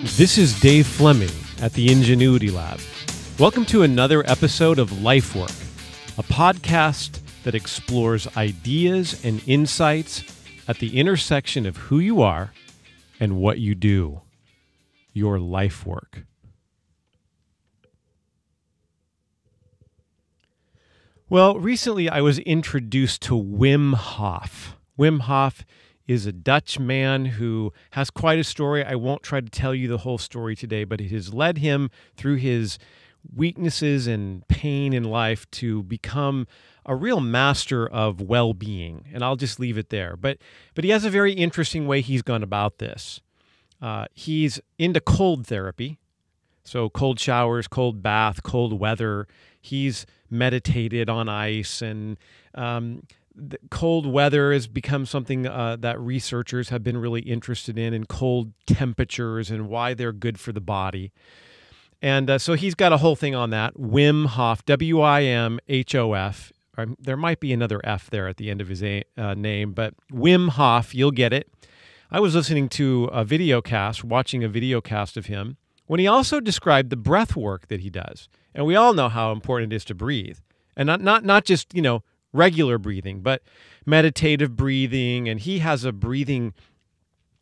This is Dave Fleming at the Ingenuity Lab. Welcome to another episode of Lifework, a podcast that explores ideas and insights at the intersection of who you are and what you do, your life work. Well, recently I was introduced to Wim Hof. Wim Hof is a Dutch man who has quite a story. I won't try to tell you the whole story today, but it has led him through his weaknesses and pain in life to become a real master of well-being. And I'll just leave it there. But he has a very interesting way he's gone about this. He's into cold therapy. So cold showers, cold bath, cold weather. He's meditated on ice, and the cold weather has become something that researchers have been really interested in cold temperatures and why they're good for the body. And so he's got a whole thing on that. Wim Hof, W-I-M-H-O-F. There might be another F there at the end of his name, but Wim Hof, you'll get it. I was listening to watching a video cast of him, when he also described the breath work that he does. And we all know how important it is to breathe. And not just, regular breathing, but meditative breathing. And he has a breathing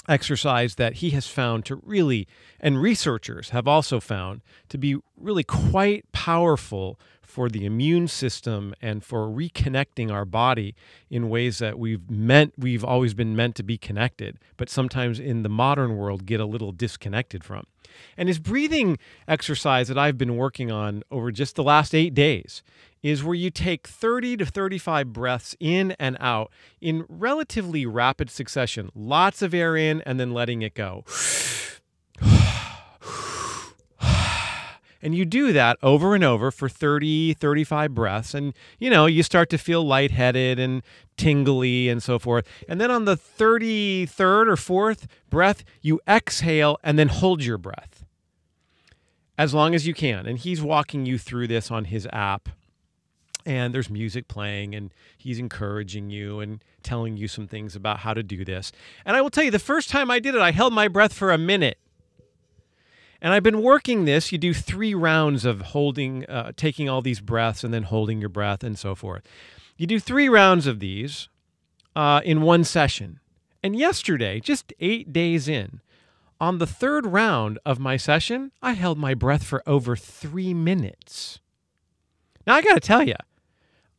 exercise that he has found to really, and researchers have also found to be really quite powerful for the immune system and for reconnecting our body in ways that we've always been meant to be connected, but sometimes in the modern world get a little disconnected from. And his breathing exercise that I've been working on over just the last 8 days is where you take 30 to 35 breaths in and out in relatively rapid succession. Lots of air in and then letting it go. And you do that over and over for 30, 35 breaths. And, you start to feel lightheaded and tingly and so forth. And then on the 33rd or 4th breath, you exhale and then hold your breath as long as you can. And he's walking you through this on his app. And there's music playing, and he's encouraging you and telling you some things about how to do this. And I will tell you, the first time I did it, I held my breath for a minute. And I've been working this. You do 3 rounds of taking all these breaths and then holding your breath and so forth. You do 3 rounds of these in one session. And yesterday, just 8 days in, on the 3rd round of my session, I held my breath for over 3 minutes. Now, I got to tell you,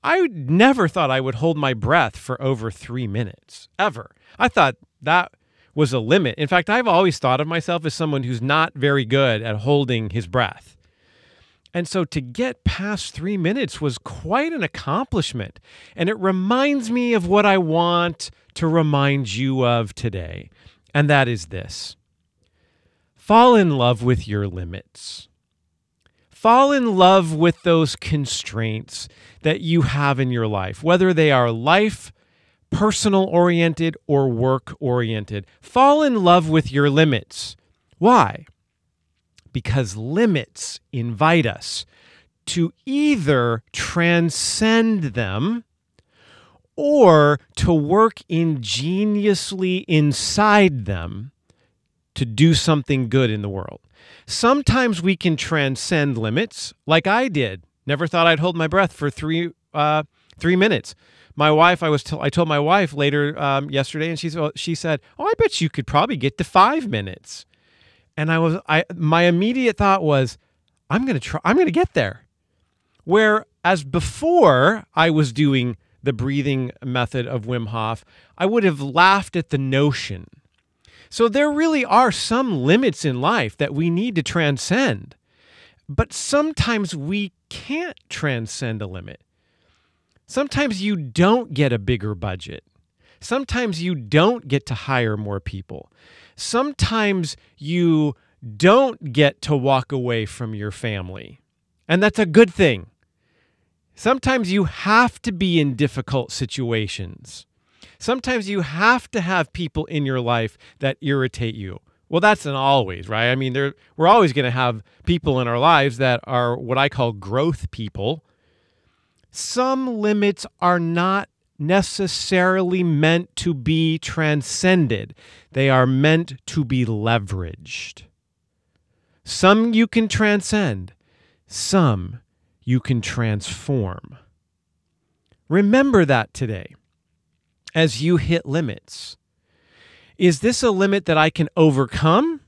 I never thought I would hold my breath for over 3 minutes, ever. I thought that was a limit. In fact, I've always thought of myself as someone who's not very good at holding his breath. And so to get past 3 minutes was quite an accomplishment. And it reminds me of what I want to remind you of today. And that is this: fall in love with your limits. Fall in love with those constraints that you have in your life, whether they are personal-oriented or work-oriented. Fall in love with your limits. Why? Because limits invite us to either transcend them or to work ingeniously inside them to do something good in the world. Sometimes we can transcend limits, like I did. Never thought I'd hold my breath for 3 minutes. My wife, I told my wife later yesterday, and she said, "Oh, I bet you could probably get to 5 minutes." And my immediate thought was, I'm going to get there. Whereas before I was doing the breathing method of Wim Hof, I would have laughed at the notion. So there really are some limits in life that we need to transcend. But sometimes we can't transcend a limit. Sometimes you don't get a bigger budget. Sometimes you don't get to hire more people. Sometimes you don't get to walk away from your family. And that's a good thing. Sometimes you have to be in difficult situations. Sometimes you have to have people in your life that irritate you. Well, that's an always, right? I mean, we're always going to have people in our lives that are what I call growth people. Some limits are not necessarily meant to be transcended. They are meant to be leveraged. Some you can transcend. Some you can transform. Remember that today as you hit limits. Is this a limit that I can overcome?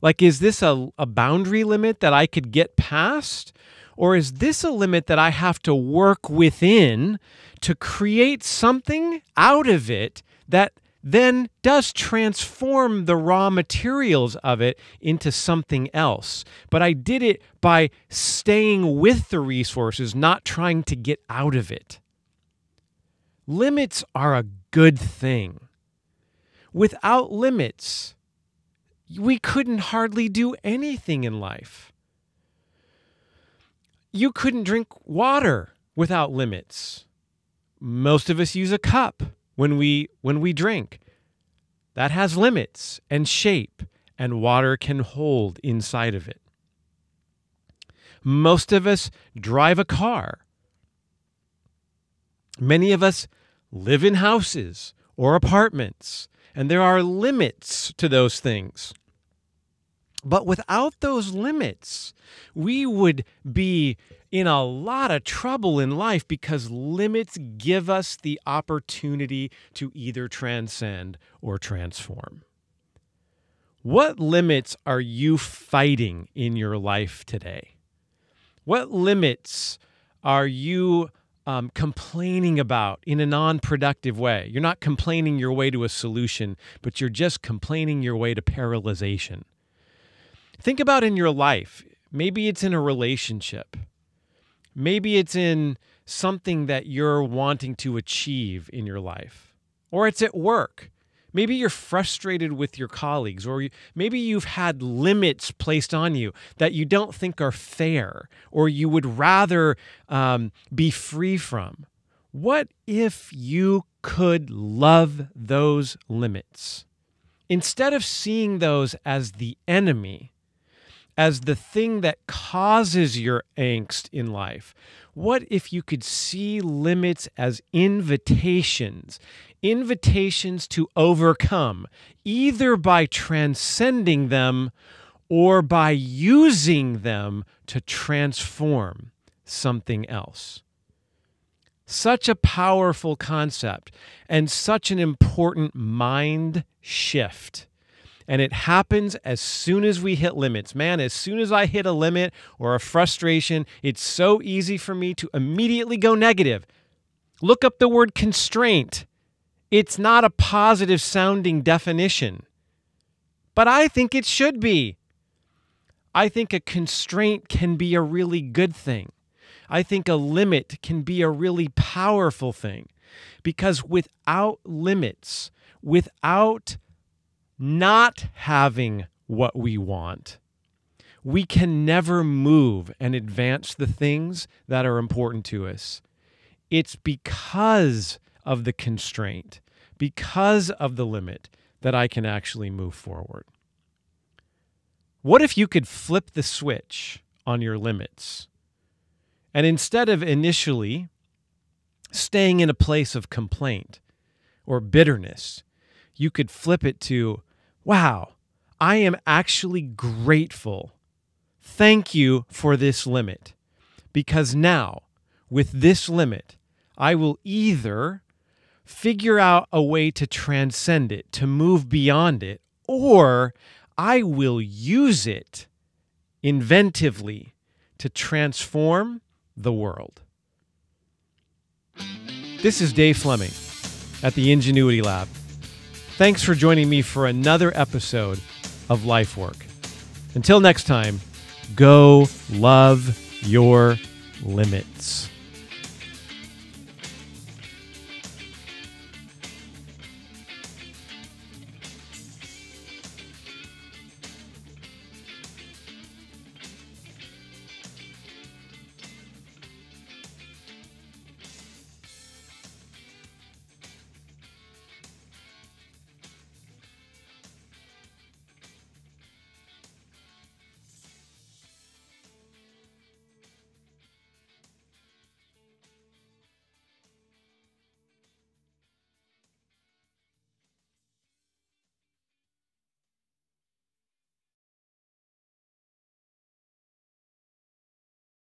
Like, is this a boundary limit that I could get past? Or is this a limit that I have to work within to create something out of it that then does transform the raw materials of it into something else? But I did it by staying with the resources, not trying to get out of it. Limits are a good thing. Without limits, we couldn't hardly do anything in life. You couldn't drink water without limits. Most of us use a cup when we drink. That has limits and shape, and water can hold inside of it. Most of us drive a car. Many of us live in houses or apartments, and there are limits to those things. But without those limits, we would be in a lot of trouble in life because limits give us the opportunity to either transcend or transform. What limits are you fighting in your life today? What limits are you complaining about in a non-productive way? You're not complaining your way to a solution, but you're just complaining your way to paralyzation. Think about in your life. Maybe it's in a relationship. Maybe it's in something that you're wanting to achieve in your life. Or it's at work. Maybe you're frustrated with your colleagues, or maybe you've had limits placed on you that you don't think are fair, or you would rather be free from. What if you could love those limits? Instead of seeing those as the enemy, as the thing that causes your angst in life, what if you could see limits as invitations to overcome, either by transcending them or by using them to transform something else? Such a powerful concept and such an important mind shift. And it happens as soon as we hit limits. Man, as soon as I hit a limit or a frustration, it's so easy for me to immediately go negative. Look up the word constraint. It's not a positive sounding definition, but I think it should be. I think a constraint can be a really good thing. I think a limit can be a really powerful thing, because without limits, without not having what we want, we can never move and advance the things that are important to us. It's because of the constraint, because of the limit, that I can actually move forward. What if you could flip the switch on your limits, and instead of initially staying in a place of complaint or bitterness, you could flip it to, wow, I am actually grateful. Thank you for this limit, because now, with this limit, I will either figure out a way to transcend it, to move beyond it, or I will use it inventively to transform the world. This is Dave Fleming at the Ingenuity Lab. Thanks for joining me for another episode of Lifework. Until next time, go love your limits.